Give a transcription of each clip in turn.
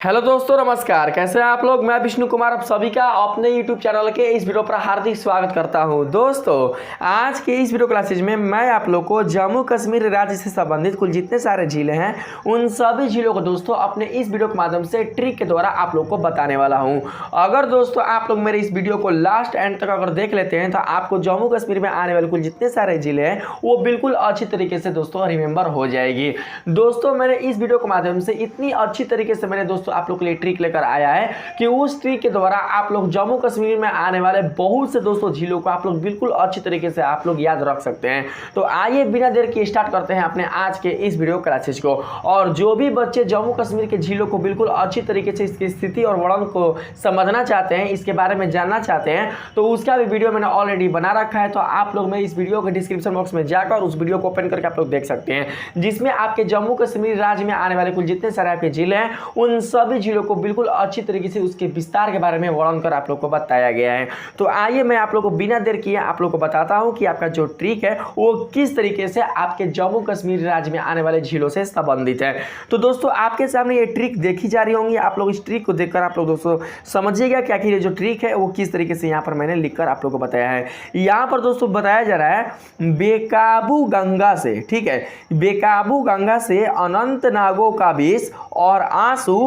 Hello दोस्तों, नमस्कार। कैसे हैं आप लोग। मैं विष्णु कुमार आप सभी का अपने YouTube चैनल के इस वीडियो पर हार्दिक स्वागत करता हूं। दोस्तों, आज के इस वीडियो क्लासेज में मैं आप लोग को जम्मू कश्मीर राज्य से संबंधित कुल जितने सारे झीलें हैं उन सभी झीलों को दोस्तों अपने इस वीडियो के माध्यम से ट्रिक के द्वारा आप लोग को बताने वाला हूँ। अगर दोस्तों आप लोग मेरे इस वीडियो को लास्ट एंड तक अगर देख लेते हैं तो आपको जम्मू कश्मीर में आने वाले कुल जितने सारे झीलें हैं वो बिल्कुल अच्छी तरीके से दोस्तों रिमेंबर हो जाएगी। दोस्तों, मैंने इस वीडियो के माध्यम से इतनी अच्छी तरीके से मैंने दोस्तों आप लोग के लिए ट्रिक लेकर आया है कि उस ट्रिक के द्वारा आप लोग जम्मू कश्मीर में आने वाले बहुत से दोस्तों झीलों को आप लोग बिल्कुल अच्छी तरीके से आप लोग याद रख सकते हैं। तो आइए बिना देर के स्टार्ट करते हैं अपने आज के इस वीडियो क्लासेस को। और जो भी बच्चे जम्मू कश्मीर के झीलों को बिल्कुल अच्छी तरीके से इसकी स्थिति और वर्णन को समझना चाहते हैं, इसके बारे में जानना चाहते हैं, तो उसका भी वीडियो मैंने ऑलरेडी बना रखा है। तो आप लोग मैं इस वीडियो के डिस्क्रिप्शन बॉक्स में जाकर उस वीडियो को ओपन करके आप लोग देख सकते हैं, जिसमें आपके जम्मू कश्मीर राज्य में आने वाले कुल जितने सारे आपके जिले हैं उन सभी जिलों को बिल्कुल अच्छी तरीके से उसके विस्तार के बारे में वर्णन कर आप लोग को बताया गया है। तो आइए मैं आप लोग को बिना देर किए आप लोग को बताता हूं कि आपका जो ट्रिक है वो किस तरीके से आपके जम्मू कश्मीर राज्य में आने वाले झीलों से संबंधित है। तो दोस्तों आपके सामने ये ट्रिक देखी जा रही होंगी। आप लोग इस ट्रिक को देखकर आप लोग दोस्तों समझिएगा कि आखिर ये जो ट्रिक है वो किस तरीके से यहाँ पर मैंने लिखकर आप लोग को बताया है। यहाँ पर दोस्तों बताया जा रहा है बेकाबू गंगा से, ठीक है, बेकाबू गंगा से अनंत नागों का विष और आंसू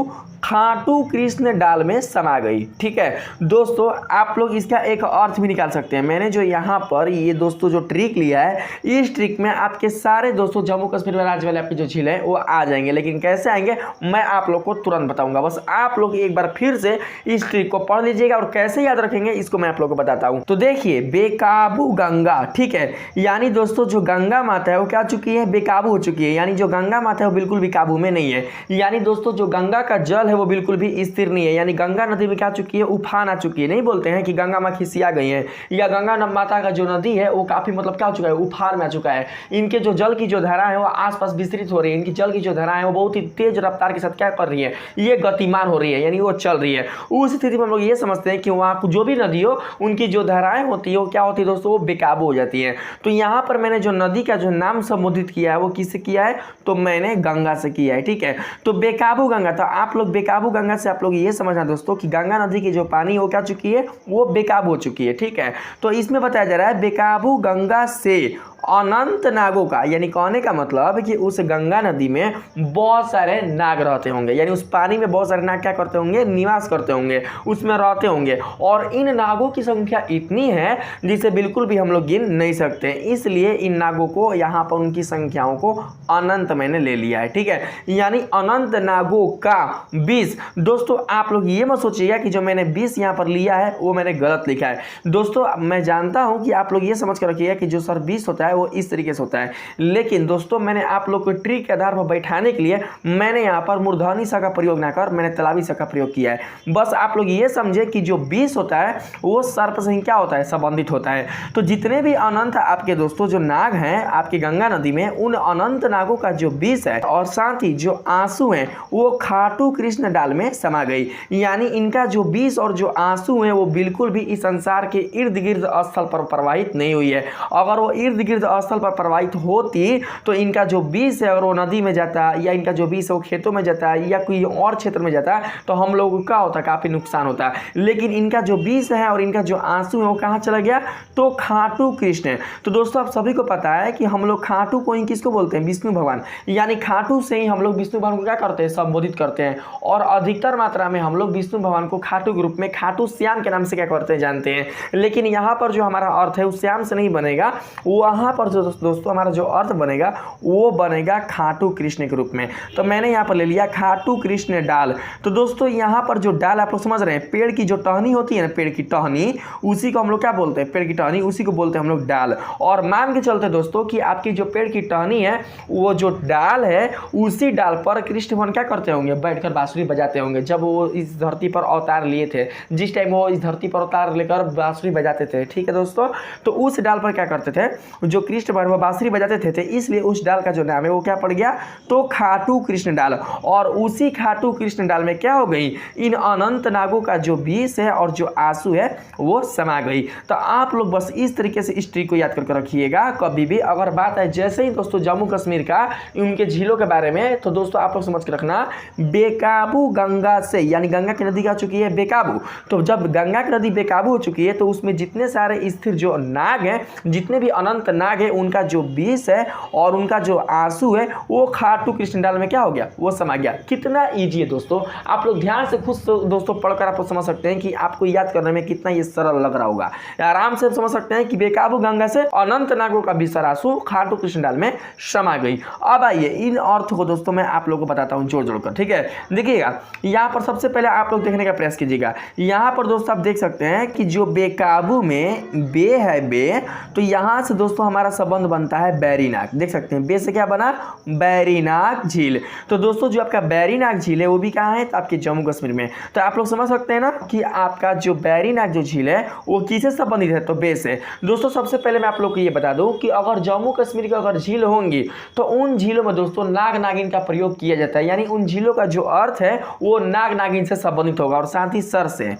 खाटू कृष्ण डाल में समा गई। ठीक है दोस्तों, आप लोग इसका एक अर्थ भी निकाल सकते हैं। मैंने जो यहाँ पर ये दोस्तों जो ट्रिक लिया है, इस ट्रिक में आपके सारे दोस्तों जम्मू कश्मीर में राज्य वाले आपके जो झील है वो आ जाएंगे। लेकिन कैसे आएंगे मैं आप लोग को तुरंत बताऊंगा। बस आप लोग एक बार फिर से इस ट्रिक को पढ़ लीजिएगा और कैसे याद रखेंगे इसको मैं आप लोग को बताता हूँ। तो देखिए, बेकाबू गंगा, ठीक है, यानी दोस्तों जो गंगा माता है वो क्या चुकी है, बेकाबू हो चुकी है। यानी जो गंगा माता है वो बिल्कुल भी काबू में नहीं है। यानी दोस्तों जो गंगा का जल वो बिल्कुल भी स्थिर नहीं है। यानी गंगा नदी में क्या चुकी है, उफान आ चुकी है। नहीं बोलते हैं कि गंगा माँ खिसिया गई है, या गंगा माता का जो नदी है वो काफी मतलब क्या हो चुका है, उफान में आ चुका है। इनके जो जल की जो धारा है वो आसपास विस्तृत हो रही है। इनकी जल की जो धारा है वो बहुत ही तेज रफ्तार के साथ क्या कर रही है, ये गतिमान हो रही है, यानी वो चल रही है। उस स्थिति में हम लोग ये समझते हैं कि वहाँ जो भी नदी हो उनकी जो धाराएं होती है वो क्या होती है दोस्तों, वो बेकाबू हो जाती है। तो यहाँ पर मैंने जो नदी का जो नाम संबोधित किया है वो किससे किया है, तो मैंने गंगा से किया है। ठीक है, तो बेकाबू गंगा, तो आप लोग बेकाबू गंगा से आप लोग ये समझना दोस्तों कि गंगा नदी की जो पानी वो क्या चुकी है, वो बेकाबू हो चुकी है। ठीक है, तो इसमें बताया जा रहा है बेकाबू गंगा से अनंत नागों का, यानी कहने का मतलब कि उस गंगा नदी में बहुत सारे नाग रहते होंगे। यानी उस पानी में बहुत सारे नाग क्या करते होंगे, निवास करते होंगे, उसमें रहते होंगे। और इन नागों की संख्या इतनी है जिसे बिल्कुल भी हम लोग गिन नहीं सकते। इसलिए इन नागों को यहाँ पर उनकी संख्याओं को अनंत मैंने ले लिया है। ठीक है, यानी अनंत नागों का 20। दोस्तों आप लोग ये मत सोचिएगा कि जो मैंने 20 यहाँ पर लिया है वो मैंने गलत लिखा है। दोस्तों मैं जानता हूँ कि आप लोग ये समझ कर रखिएगा कि जो सर 20 होता है वो इस तरीके से होता है। लेकिन दोस्तों मैंने आप लोग को ट्रिक के आधार पर बैठाने के लिए मैंने यहाँ पर मूर्धनी सा का प्रयोग ना कर मैंने तलावी सा का प्रयोग किया है। बस आप लोग ये समझे कि जो 20 होता है वो सर्प से क्या होता है, संबंधित होता है। तो जितने भी अनंत आपके दोस्तों जो नाग हैं आपकी गंगा नदी में, उन अनंत नागों का जो 20 है और साथ ही जो आंसू हैं वो खाटू कृष्ण डाल में समा गई। यानी इनका जो 20 और जो आंसू हैं वो बिल्कुल भी इस संसार के इर्द गिर्द स्थल पर प्रवाहित नहीं हुई है। अगर वो इर्द गिर्द स्थल पर प्रवाहित होती तो इनका जो 20 है अगर वो नदी में जाता, या इनका जो 20 है वो खेतों में जाता, या कोई और क्षेत्र में जाता, तो हम लोगों का होता काफी नुकसान होता। लेकिन इनका जो 20 है और इनका जो आंसू है वो कहाँ चला गया, तो खाटू कृष्ण है। तो दोस्तों आप सभी को पता है कि हम लोग खाटू को ही किसको बोलते हैं, विष्णु भगवान। यानी खाटू से ही हम लोग विष्णु भगवान को क्या करते हैं, संबोधित करते हैं। और अधिकतर मात्रा में हम लोग विष्णु भगवान को खाटू के रूप में खाटू श्याम के नाम से क्या करते हैं, जानते हैं। लेकिन यहाँ पर जो हमारा अर्थ है उस श्याम से नहीं बनेगा, वहाँ पर जो दोस्तों हमारा जो अर्थ बनेगा वो बनेगा खाटू कृष्ण के रूप में। तो मैंने यहाँ पर ले लिया खाटू कृष्ण डाल। तो दोस्तों यहाँ पर जो डाल आप लोग समझ रहे हैं, पेड़ की जो टहनी होती है ना, पेड़ की टहनी, उसी को हम लोग क्या बोलते हैं, पेड़ की टहनी, उसी को बोलते हैं हम लोग डाल। और मान के चलते दोस्तों कि आपकी जो पेड़ की टहनी है वो जो डाल है, उसी डाल पर कृष्ण भगवान क्या करते होंगे, बैठकर बांसुरी बजाते होंगे। जब वो इस धरती पर अवतार लिए थे, जिस टाइम वो इस धरती पर अवतार लेकर बांसुरी बजाते थे, ठीक है दोस्तों, तो उस डाल पर क्या करते थे, जो कृष्ण भगवान वो बांसुरी बजाते थे इसलिए उस डाल का जो नाम है वो क्या पड़ गया, तो खाटू कृष्ण डाल। और उसी खाटू कृष्ण डाल में क्या हो गई, इन अनंत नागों का जो विष है और जो आंसू है वो समा गई। तो आप लोग बस इस तरीके से इस ट्रिक को याद करके रखिएगा। कभी भी अगर बात है जैसे ही दोस्तों जम्मू कश्मीर का उनके झीलों के बारे में, तो दोस्तों आप लोग समझ के रखना, बेकाबू गंगा से, यानी गंगा की नदी क्या चुकी है, बेकाबू। तो जब गंगा की नदी बेकाबू हो चुकी है तो उसमें जितने सारे स्थिर जो नाग हैं, जितने भी अनंत नाग हैं, उनका जो विष है और उनका जो आंसू है वो खाटू कृष्ण डाल में क्या हो गया, वो समा गया। कितना ईजी है दोस्तों, आप लोग ध्यान से खुद दोस्तों पढ़कर आप लोग समझ सकते हैं कि आपको याद करने में कितना ये सरल लग रहा होगा। आराम से समझ सकते हैं कि बेकाबू गंगा से अनंत नागों का विष और आंसू खाटू कृष्ण डाल में समा गई। अब आइए इन अर्थ को दोस्तों मैं आप लोगों को बताता हूं जोड़ जोड़कर, ठीक है। देखिएगा यहाँ पर सबसे पहले आप लोग देखने का प्रयास कीजिएगा। यहाँ पर दोस्तों आप देख सकते हैं कि जो बेकाबू में बे है, बे, तो यहाँ से दोस्तों हमारा संबंध बनता है बैरीनाग। देख सकते हैं बे से क्या बना, बैरीनाग झील। तो दोस्तों जो आपका बैरीनाग झील है वो भी कहाँ है, तो आपके जम्मू कश्मीर में। तो आप लोग समझ सकते हैं ना कि आपका जो बैरीनाग जो झील है वो किससे संबंधित है, तो बे से। दोस्तों सबसे पहले मैं आप लोग को ये बता दूं कि अगर जम्मू कश्मीर की अगर झील होंगी तो उन झीलों में दोस्तों नाग नागिन का प्रयोग किया जाता है, यानी उन झीलों का जो अर्थ है वो नाग नागिन से संबंधित होगा और साथ ही सर से,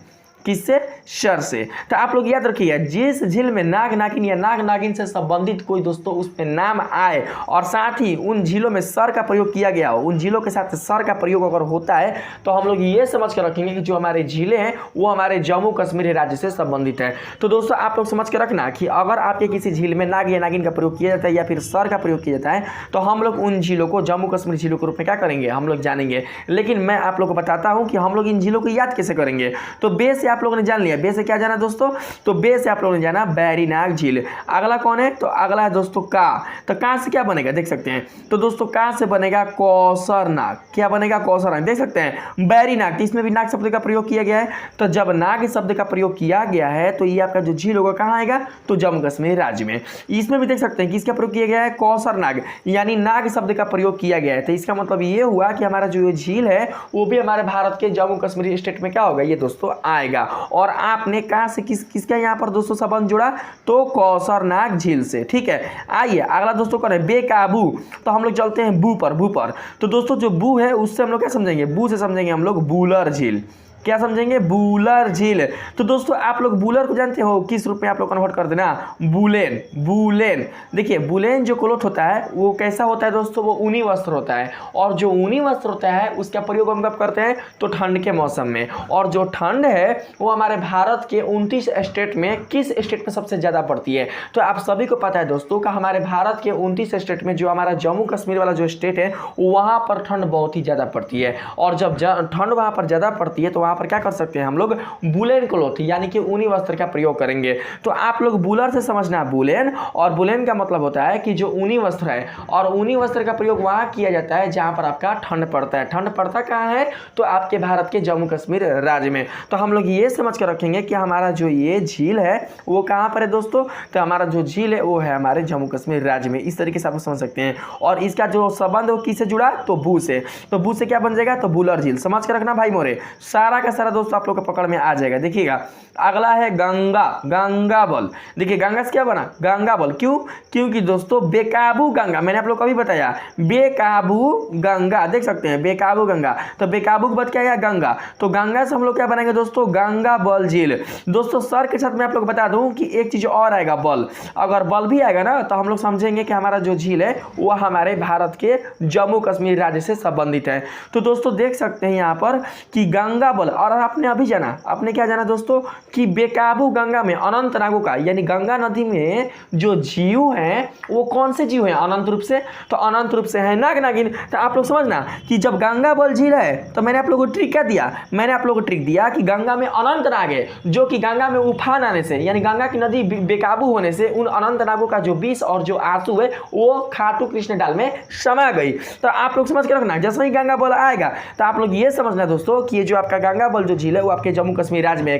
किससे, शर से। तो आप लोग याद रखिए जिस झील में नाग नागिन या नाग नागिन से संबंधित कोई दोस्तों उसमें नाम आए और साथ ही उन झीलों में सर का प्रयोग किया गया हो, उन झीलों के साथ सर का प्रयोग अगर होता है तो हम लोग ये समझ कर रखेंगे कि जो हमारे झीलें हैं वो हमारे जम्मू कश्मीर राज्य से संबंधित है। तो दोस्तों आप लोग समझ के रखना कि अगर आपके किसी झील में नाग या नागिन का प्रयोग किया जाता है या फिर सर का प्रयोग किया जाता है तो हम लोग उन झीलों को जम्मू कश्मीर झीलों के रूप में क्या करेंगे, हम लोग जानेंगे। लेकिन मैं आप लोग को बताता हूँ कि हम लोग इन झीलों को याद कैसे करेंगे। तो बे से आप लोगों ने जान लिया, बे से क्या जाना दोस्तों, तो बे से आप लोगों ने जाना बैरीनाग झील। अगला कौन है, तो अगला है दोस्तों का। तो का से क्या बनेगा, देख सकते हैं। तो दोस्तों का से बनेगा कौसरनाग। क्या बनेगा, कौसरनाग। देख सकते हैं बैरीनाग, तो इसमें भी नाग शब्द का प्रयोग किया गया है। तो जब नाग शब्द का प्रयोग किया गया है तो ये आपका जो झील होगा कहाँ आएगा, तो जम्मू कश्मीर राज्य में। इसमें भी देख सकते हैं कि इसका प्रयोग किया गया है कौसरनाग, यानी नाग शब्द का प्रयोग किया गया है। तो इसका मतलब ये हुआ कि हमारा जो झील है वो भी हमारे भारत के जम्मू कश्मीर स्टेट में क्या होगा, ये दोस्तों आएगा। और आपने कहां से किसका यहां पर दोस्तों संबंध जुड़ा, तो कौसरनाग झील से, ठीक है। आइए अगला दोस्तों कौन है, बेकाबू। तो हम लोग चलते हैं बू पर, बू पर। तो दोस्तों जो बू है उससे हम लोग क्या समझेंगे, बू से समझेंगे हम लोग बूलर झील। क्या समझेंगे, बूलर झील। तो दोस्तों आप लोग बूलर को जानते हो किस रूप में आप लोग कन्वर्ट कर देना, बुलेन। बुलेन देखिए बुलेन जो क्लोथ होता है वो कैसा होता है दोस्तों, वो ऊनी वस्त्र होता है। और जो ऊनी वस्त्र होता है उसका प्रयोग हम कब करते हैं, तो ठंड के मौसम में। और जो ठंड है वो हमारे भारत के 29 स्टेट में किस स्टेट में सबसे ज़्यादा पड़ती है, तो आप सभी को पता है दोस्तों का हमारे भारत के 29 स्टेट में जो हमारा जम्मू कश्मीर वाला जो स्टेट है वहाँ पर ठंड बहुत ही ज़्यादा पड़ती है। और जब ठंड वहाँ पर ज़्यादा पड़ती है तो पर क्या कर सकते हैं हम लोग, बुलेन क्लॉथ यानी कि ऊनी वस्त्र का प्रयोग करेंगे। तो आप लोग बुलर से समझना बुलेन, और बुलेन का मतलब होता है कि जो ऊनी वस्त्र है, और ऊनी वस्त्र का प्रयोग वहां किया जाता है जहां पर आपका ठंड पड़ता है। ठंड पड़ता कहां है, तो आपके भारत के जम्मू कश्मीर राज्य में। तो हम लोग ये समझ कर रखेंगे कि हमारा जो ये झील है वो कहां पर है दोस्तों, तो हमारा जो झील है वो है हमारे जम्मू कश्मीर राज्य में। इस तरीके से आप समझ सकते हैं। और इसका जो संबंध वो किससे जुड़ा, तो बू से। तो बू से क्या बन जाएगा, तो बुलर झील। समझ कर रखना भाई मोरे, सारा का सारा दोस्तों आप लोग के पकड़ में आ जाएगा। देखिएगा अगला है गंगा, गंगा बल। देखिए गंगा से क्या बना, गंगा बल। क्यों, क्योंकि दोस्तों बेकाबू गंगा, मैंने आप लोग को अभी बताया बेकाबू गंगा, देख सकते हैं बेकाबू गंगा। तो बेकाबू के बाद क्या आया, गंगा। तो गंगा से हम लोग क्या बनाएंगे दोस्तों, गंगा बल झील। दोस्तों सर के साथ मैं आप लोग बता दूं कि एक चीज और आएगा, बल। अगर बल भी आएगा ना तो हम लोग समझेंगे कि हमारा जो झील है वह हमारे भारत के जम्मू कश्मीर राज्य से संबंधित है। तो दोस्तों देख सकते हैं यहाँ पर कि गंगा बल। और आपने अभी जाना, आपने क्या जाना दोस्तों, कि बेकाबू गंगा में अनंत नागों का, यानी गंगा नदी में जो जीव हैं वो कौन से जीव हैं अनंत रूप से, तो अनंत रूप से है नाग नागिन। तो आप लोग समझना कि जब गंगा बल झील है तो मैंने आप लोगों को ट्रिक क्या दिया, मैंने आप लोगों को ट्रिक दिया कि गंगा में अनंत नाग है, जो कि गंगा में उफान आने से, यानी गंगा की नदी बेकाबू होने से उन अनंत नागों का जो विष और जो आंसू है वो खाटू कृष्ण डाल में समा गई। तो आप लोग समझ के रखना, जैसे ही गंगा बल आएगा तो आप लोग ये समझना दोस्तों कि ये जो आपका गंगा औरंगाबाद जो झील है वो आपके जम्मू कश्मीर राज्य में है।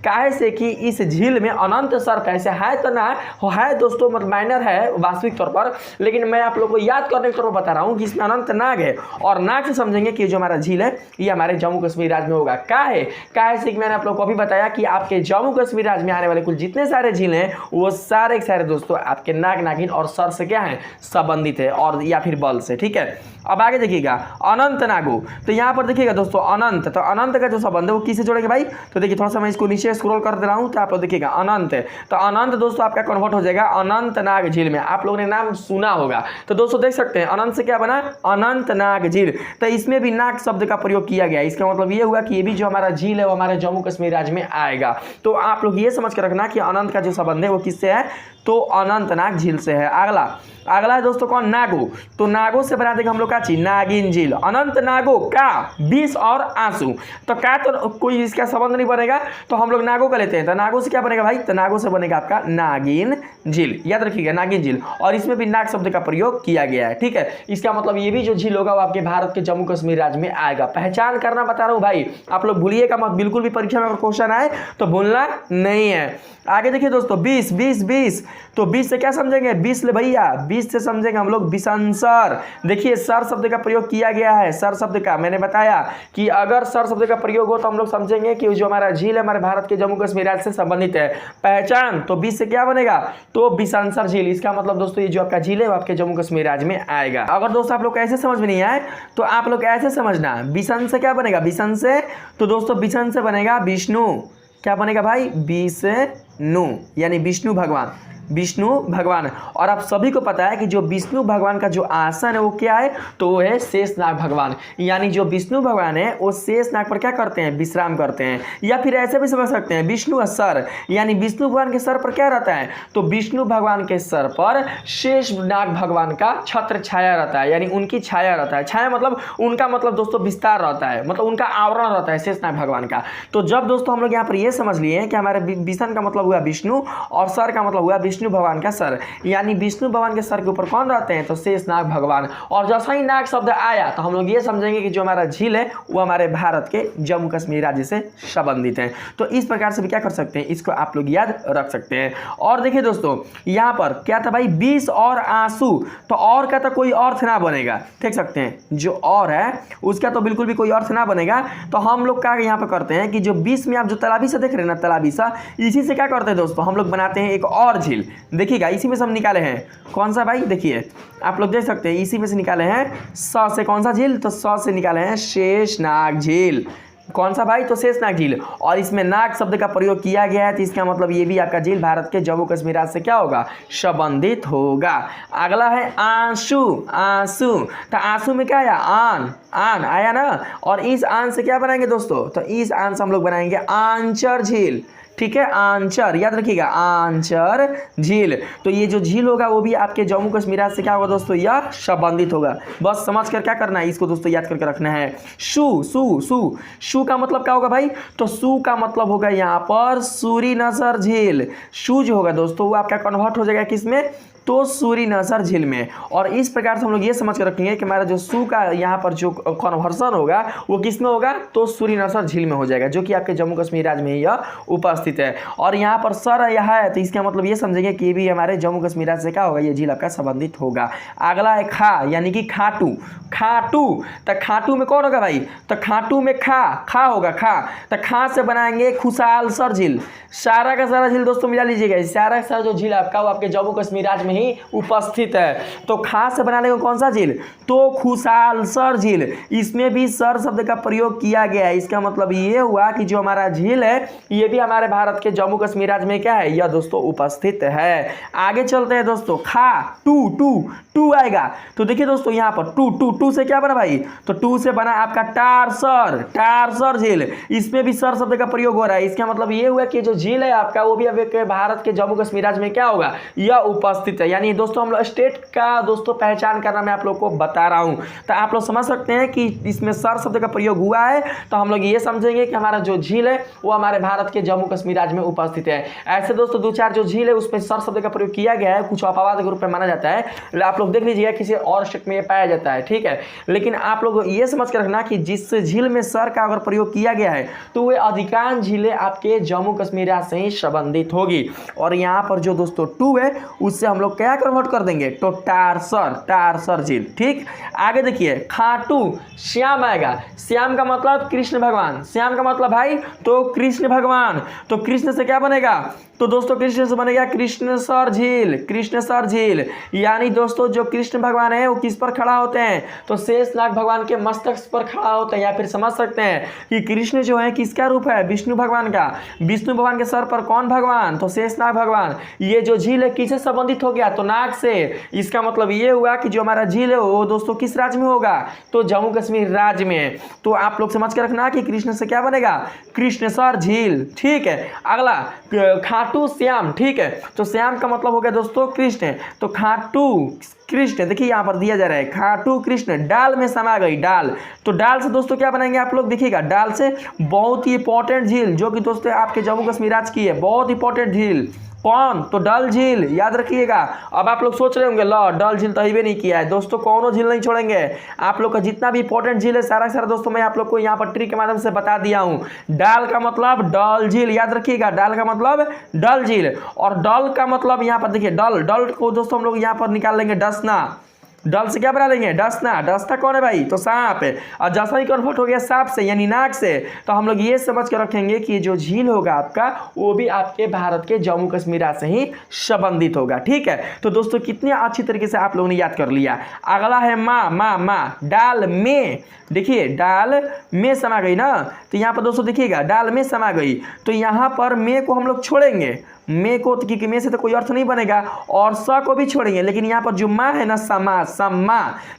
काहे से कि इस झील में अनंत सर्प ऐसे है तो ना है दोस्तों, मतलब माइनर है वास्तविक तौर पर, लेकिन मैं आप लोग को याद करने के तौर पर बता रहा हूँ कि इसमें अनंत नाग है, और नाग से समझेंगे कि जो हमारा झील है ये हमारे जम्मू कश्मीर राज्य में होगा। काहे से कि मैंने आप लोग को अभी बताया कि आपके जम्मू कश्मीर राज्य में आने वाले कुल जितने सारे झील हैं वो सारे दोस्तों आपके नाग नागिन और सर से क्या है, संबंधित है, और या फिर बल से। ठीक है, अब आगे देखिएगा अनंत नागो, तो यहाँ पर देखिएगा दोस्तों अनंत, तो अनंत का जो संबंध है वो किससे जोड़ेंगे भाई, तो देखिए थोड़ा सा मैं इसको नीचे स्क्रॉल कर दे रहा हूँ तो आप लोग देखिएगा अनंत है, तो अनंत दोस्तों आपका कन्वर्ट हो जाएगा अनंत नाग झील में। आप लोगों ने नाम सुना होगा, तो दोस्तों देख सकते हैं अनंत से क्या बना, अनंत नाग झील, तो इसमें भी नाग शब्द का प्रयोग किया गया। इसका मतलब ये हुआ कि ये भी जो हमारा झील है वो हमारे जम्मू कश्मीर राज्य में आएगा। तो आप लोग ये समझ कर रखना कि अनंत का जो संबंध है वो किससे है, तो अनंतनाग झील से है। अगला है दोस्तों कौन, नागो, तो नागो से बना देंगे हम लोग का चीज नागिन झील। अनंत नागो का विष और आंसू, तो का तो कोई इसका संबंध नहीं बनेगा, तो हम लोग नागो का लेते हैं, तो नागो से क्या बनेगा भाई, तो नागो से बनेगा आपका नागिन झील, याद रखिएगा नागिन झील, और इसमें भी नाग शब्द का प्रयोग किया गया है। ठीक है, इसका मतलब ये भी जो झील होगा वो आपके भारत के जम्मू कश्मीर राज्य में आएगा। पहचान करना बता रहा हूँ भाई, आप लोग भूलिएगा मत, बिल्कुल भी परीक्षा में अगर क्वेश्चन आए तो भूलना नहीं है। आगे देखिए दोस्तों 20 तो 20 से क्या समझेंगे, 20 ले भैया, 20 से समझेंगे हम लोग बिसंसर। देखिए सर शब्द का प्रयोग किया गया है, सर शब्द का मैंने बताया कि अगर सर शब्द का प्रयोग हो तो हम लोग समझेंगे कि जो हमारा झील है हमारे भारत के जम्मू कश्मीर राज्य से संबंधित है। पहचान, तो 20 से क्या बनेगा, तो बिसंसर झील। इसका मतलब दोस्तों ये जो आपका झील है वो आपके जम्मू कश्मीर राज्य में आएगा। अगर दोस्तों आप लोग ऐसे समझ में नहीं आए तो आप लोग ऐसे समझना, बिसन से क्या बनेगा, बिसन से, तो दोस्तों बिसन से बनेगा विष्णु, क्या बनेगा भाई, विष्णु, यानी विष्णु भगवान, विष्णु भगवान। और आप सभी को पता है कि जो विष्णु भगवान का जो आसन है वो क्या है, तो वो है शेषनाग भगवान, यानी जो विष्णु भगवान है वो शेषनाग पर क्या करते हैं, विश्राम करते हैं। या फिर ऐसे भी समझ सकते हैं विष्णु सर, यानी विष्णु भगवान के सर पर क्या रहता है, तो विष्णु भगवान के सर पर शेषनाग भगवान का छत्र छाया रहता है, यानी उनकी छाया रहता है। छाया मतलब उनका मतलब दोस्तों विस्तार रहता है, मतलब उनका आवरण रहता है शेषनाग भगवान का। तो जब दोस्तों हम लोग यहाँ पर ये समझ लिए कि हमारे विष्णु का मतलब हुआ विष्णु और सर का मतलब हुआ विष्णु भगवान का सर, यानी विष्णु भगवान के सर के ऊपर कौन रहते हैं, तो शेषनाग भगवान। और जैसा ही नाग शब्द आया तो हम लोग ये समझेंगे कि जो हमारा झील है वो हमारे भारत के जम्मू कश्मीर राज्य से संबंधित है। तो इस प्रकार से भी क्या कर सकते हैं, इसको आप लोग याद रख सकते हैं। और देखिए दोस्तों यहाँ पर क्या था भाई, विष और आंसू, तो और का तो कोई अर्थ ना बनेगा, देख सकते हैं जो और है उसका तो बिल्कुल भी कोई अर्थ ना बनेगा। तो हम लोग क्या यहाँ पर करते हैं कि जो बीच में आप जो तालाबी से देख रहे हैं ना, तालाबी सा, इसी से क्या करते हैं दोस्तों, हम लोग बनाते हैं एक और झील। देखिएगा इसी में से हम निकाले हैं, कौन सा भाई, देखिए आप लोग देख सकते हैं इसी में से निकाले हैं स से, कौन सा झील, तो स से निकाले हैं शेषनाग झील। कौन सा भाई, तो शेषनाग झील, और इसमें नाग शब्द का प्रयोग किया गया है, तो इसका मतलब ये भी आपका झील भारत के जम्मू कश्मीर राज्य से क्या होगा, संबंधित होगा। अगला है आंसू, तो आंसू में क्या आया, आन आया ना, और इस आन से क्या बनाएंगे दोस्तों, तो इस आन से हम लोग बनाएंगे आंचर झील। ठीक है, आंचर, याद रखिएगा आंचर झील। तो ये जो झील होगा वो भी आपके जम्मू कश्मीर राज्य से क्या होगा दोस्तों, यह संबंधित होगा। बस समझ कर क्या करना है, इसको दोस्तों याद करके रखना है। शू का मतलब क्या होगा भाई, तो शू का मतलब होगा यहाँ पर सूरीनसर झील। शू जो होगा दोस्तों वो आपका कन्वर्ट हो जाएगा किसमें, तो सूरीनसर झील में। और इस प्रकार से हम लोग ये समझ कर रखेंगे कि हमारा जो सू का यहाँ पर जो कन्वर्सन होगा वो किस में होगा, तो सूरीनसर झील में हो जाएगा, जो कि आपके जम्मू कश्मीर राज्य में यह उपस्थित है। और यहाँ पर सर यह है, तो इसका मतलब ये समझेंगे कि ये भी हमारे जम्मू कश्मीर राज्य से क्या होगा, ये झील आपका संबंधित होगा। अगला है खा, यानी कि खाटू, तो खाटू में कौन होगा भाई, तो खाटू में खा होगा, तो खा से बनाएंगे खुशालसर झील। सारा का सारा झील दोस्तों मिला लीजिएगा, सारा का सारा जो झील आपका वो आपके जम्मू कश्मीर राज्य में ही उपस्थित है। तो खास से बनाने को कौन सा झील, तो खुशालसर झील। इसमें भी सर शब्द का प्रयोग किया गया है। इसका मतलब ये हुआ कि जो हमारा झील है ये भी हमारे भारत के जम्मू कश्मीर राज्य में क्या है, यह दोस्तों उपस्थित है। आगे चलते हैं दोस्तों, खा टू आएगा, तो देखिए दोस्तों यहाँ पर टू से क्या बना भाई, तो टू से बना आपका टारसर झील। इसमें भी सर शब्द का प्रयोग हो रहा है। इसका मतलब ये हुआ कि जो झील है आपका वो भी अब भारत के जम्मू कश्मीर राज्य में क्या होगा, यह उपस्थित है। यानी दोस्तों हम लोग स्टेट का दोस्तों पहचान करना मैं आप लोग को बता रहा हूँ। तो आप लोग समझ सकते हैं कि इसमें सर शब्द का प्रयोग हुआ है, तो हम लोग ये समझेंगे कि हमारा जो झील है वो हमारे भारत के जम्मू कश्मीर राज्य में उपस्थित है। ऐसे दोस्तों 2-4 जो झील है उसमें सर शब्द का प्रयोग किया गया है, कुछ अपवाद के रूप में माना जाता है। आप लोग देख लीजिएगा किसी और स्टेट में ये पाया जाता है, ठीक है। लेकिन आप लोग ये समझ कर रखना कि जिस झील में सर का अगर प्रयोग किया गया है तो वे अधिकांश झीलें आपके जम्मू कश्मीर राज्य से ही संबंधित होगी। और यहाँ पर जो दोस्तों 2 है उससे हम लोग क्या कन्वर्ट कर देंगे, तो टारसर झील। ठीक, आगे देखिए खाटू श्याम आएगा। श्याम का मतलब कृष्ण भगवान, श्याम का मतलब भाई तो कृष्ण भगवान, तो कृष्ण से क्या बनेगा, तो दोस्तों कृष्ण से बनेगा कृष्णसर झील। यानी दोस्तों जो कृष्ण भगवान है वो किस पर खड़ा होते हैं, तो शेषनाग भगवान के मस्तक पर खड़ा होते हैं। या फिर समझ सकते हैं कि कृष्ण जो है किसका रूप है, विष्णु भगवान का। विष्णु भगवान के सर पर कौन भगवान, तो शेषनाग भगवान। ये जो झील है किससे संबंधित हो गया, तो नाग से। इसका मतलब ये हुआ कि जो हमारा झील है वो दोस्तों किस राज्य में होगा, तो जम्मू कश्मीर राज्य में। तो आप लोग समझ के रखना कि कृष्ण से क्या बनेगा, कृष्णसर झील। ठीक है, अगला खाटू श्याम। ठीक है, तो श्याम का मतलब हो गया दोस्तों कृष्ण, तो खाटू कृष्ण। देखिए यहाँ पर दिया जा रहा है खाटू कृष्ण, डाल में समा गई, डाल। तो डाल से दोस्तों क्या बनाएंगे आप लोग, देखिएगा डाल से बहुत ही इंपॉर्टेंट झील जो कि दोस्तों आपके जम्मू कश्मीर राज्य की है, बहुत इंपॉर्टेंट झील। कौन, तो डल झील, याद रखिएगा। अब आप लोग सोच रहे होंगे ला डल झील तो ही नहीं किया है, दोस्तों कौनो झील नहीं छोड़ेंगे। आप लोग का जितना भी इंपॉर्टेंट झील है सारा दोस्तों मैं आप लोग को यहाँ पर ट्रिक के माध्यम से बता दिया हूँ। डाल का मतलब डल झील, याद रखिएगा, डाल का मतलब डल झील। और डल का मतलब यहाँ पर देखिए डल को दोस्तों हम लोग यहाँ पर निकाल लेंगे डसना। डल से क्या बना लेंगे, डसना कौन है भाई, तो सांप है। और जैसा ही कन्वर्ट हो गया सांप से यानी नाग से, तो हम लोग ये समझ कर रखेंगे कि जो झील होगा आपका वो भी आपके भारत के जम्मू कश्मीर राज्य से ही संबंधित होगा। ठीक है, तो दोस्तों कितने अच्छी तरीके से आप लोगों ने याद कर लिया। अगला है माँ, डाल में। देखिए डाल में समा गई ना, तो यहाँ पर दोस्तों देखिएगा डाल में समा गई, तो यहाँ पर में को हम लोग छोड़ेंगे, में को, क्योंकि में से तो कोई अर्थ नहीं बनेगा, और स को भी छोड़ेंगे। लेकिन यहाँ पर जो माँ है ना, समा,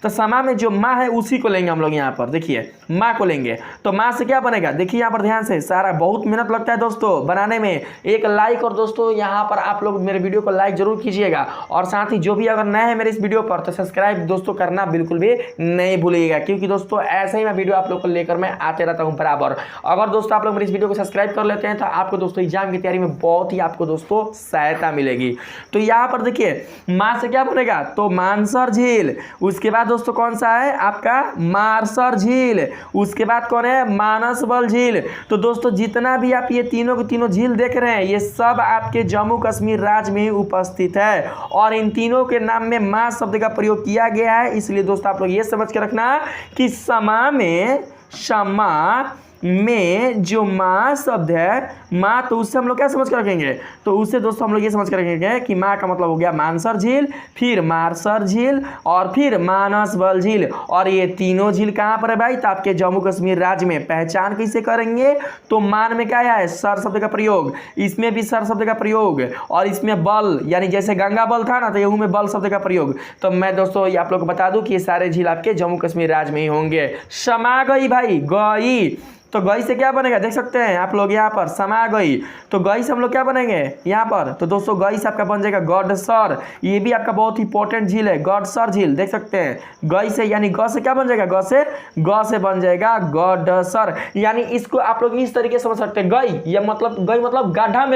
तो समा में जो माँ है उसी को लेंगे हम लोग। यहाँ पर देखिए माँ को लेंगे, तो माँ से क्या बनेगा, देखिए यहाँ पर ध्यान से, सारा बहुत मेहनत लगता है दोस्तों बनाने में। एक लाइक, और दोस्तों यहाँ पर आप लोग मेरे वीडियो को लाइक जरूर कीजिएगा, और साथ ही जो भी अगर नए हैं मेरे इस वीडियो पर तो सब्सक्राइब दोस्तों करना बिल्कुल भी नहीं भूलिएगा, क्योंकि दोस्तों ऐसे ही मैं वीडियो आप लोग को लेकर मैं आते रहता हूँ बराबर। अगर दोस्तों आप लोग मेरे इस वीडियो को सब्सक्राइब कर लेते हैं तो आपको दोस्तों एग्जाम की तैयारी में बहुत ही आपको दोस्तों सहायता मिलेगी। तो यहाँ पर देखिए माँ से क्या बनेगा, तो मानसर झील। उसके बाद दोस्तों कौन सा है आपका, मारसर झील। उसके बाद कौन है, मानसबल झील। तो दोस्तों जितना भी आप ये तीनों के तीनों झील देख रहे हैं ये सब आपके जम्मू कश्मीर राज्य में ही उपस्थित है, और इन तीनों के नाम में माँ शब्द का प्रयोग किया गया है। इसलिए दोस्तों आप लोग ये समझ के रखना कि समा में जो माँ शब्द है, माँ, तो उससे हम लोग क्या समझ कर रखेंगे, तो उससे दोस्तों हम लोग ये समझ कर रखेंगे कि माँ का मतलब हो गया मानसर झील, फिर मारसर झील, और फिर मानसबल झील। और ये तीनों झील कहाँ पर है भाई, तो आपके जम्मू कश्मीर राज्य में। पहचान कैसे करेंगे, तो मान में क्या है, सर शब्द का प्रयोग, इसमें भी सर शब्द का प्रयोग, और इसमें बल, यानी जैसे गंगा बल था ना, तो यहू में बल शब्द का प्रयोग। तो मैं दोस्तों आप लोग को बता दूं कि ये सारे झील आपके जम्मू कश्मीर राज्य में ही होंगे। समा गई भाई, गई, तो गई से क्या बनेगा, देख सकते हैं आप लोग यहाँ पर समा गई, तो गई से हम लोग क्या बनेंगे यहाँ पर, तो दोस्तों गई से आपका बन जाएगा गडसर। ये भी आपका बहुत इंपॉर्टेंट झील है, गडसर झील, देख सकते हैं। गई से यानी ग से क्या बन जाएगा, ग से बन जाएगा गडसर। यानी इसको आप लोग इस तरीके से समझ सकते हैं, गई या मतलब गई मतलब गड्ढा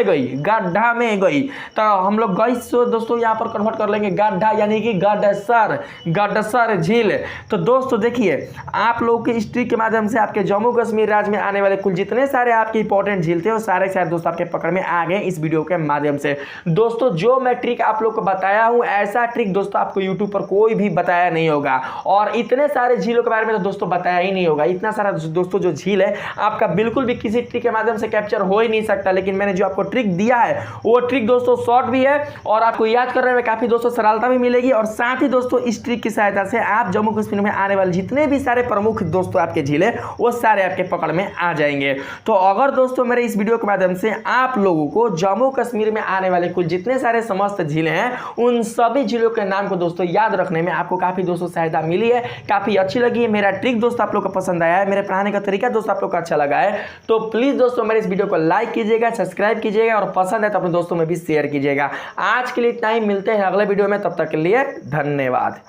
में गई, तो हम लोग गई से दोस्तों यहाँ पर कन्वर्ट कर लेंगे गड्ढा, यानी कि गडसर झील। तो दोस्तों देखिए आप लोग के हिस्ट्री के माध्यम से आपके जम्मू कश्मीर में आने वाले कुल जितने सारे आपके इंपॉर्टेंट झील थे वो सारे दोस्तों आपके पकड़ में आ गए इस वीडियो के माध्यम से। दोस्तों जो मैं ट्रिक आप लोग को बताया हूं ऐसा ट्रिक दोस्तों आपको यूट्यूब पर कोई भी बताया नहीं होगा, और इतने सारे झीलों के बारे में तो दोस्तों बताया ही नहीं होगा। इतना सारा दोस्तों जो झील है आपका बिल्कुल भी किसी ट्रिक के माध्यम से कैप्चर हो ही नहीं सकता। लेकिन मैंने जो आपको ट्रिक दिया है वो ट्रिक दोस्तों शॉर्ट भी है और आपको याद करने में काफी दोस्तों सरलता भी मिलेगी, और साथ ही दोस्तों इस ट्रिक की सहायता से आप जम्मू कश्मीर में आने वाले जितने भी सारे प्रमुख दोस्तों आपके झील है वो सारे आपके पकड़ कार्ड में आ जाएंगे। तो अगर दोस्तों मेरे इस वीडियो के माध्यम से आप लोगों को जम्मू कश्मीर में आने वाले कुल जितने सारे समस्त झीलें हैं उन सभी झीलों के नाम को दोस्तों याद रखने में आपको काफी दोस्तों सहायता मिली है, काफी अच्छी लगी है, मेरा ट्रिक दोस्त आप लोग को पसंद आया है, मेरे पढ़ाने का तरीका दोस्त आप लोग को अच्छा लगा है, तो प्लीज दोस्तों मेरे इस वीडियो को लाइक कीजिएगा, सब्सक्राइब कीजिएगा और पसंद है तो अपने दोस्तों में भी शेयर कीजिएगा। आज के लिए इतना ही, मिलते हैं अगले वीडियो में, तब तक के लिए धन्यवाद।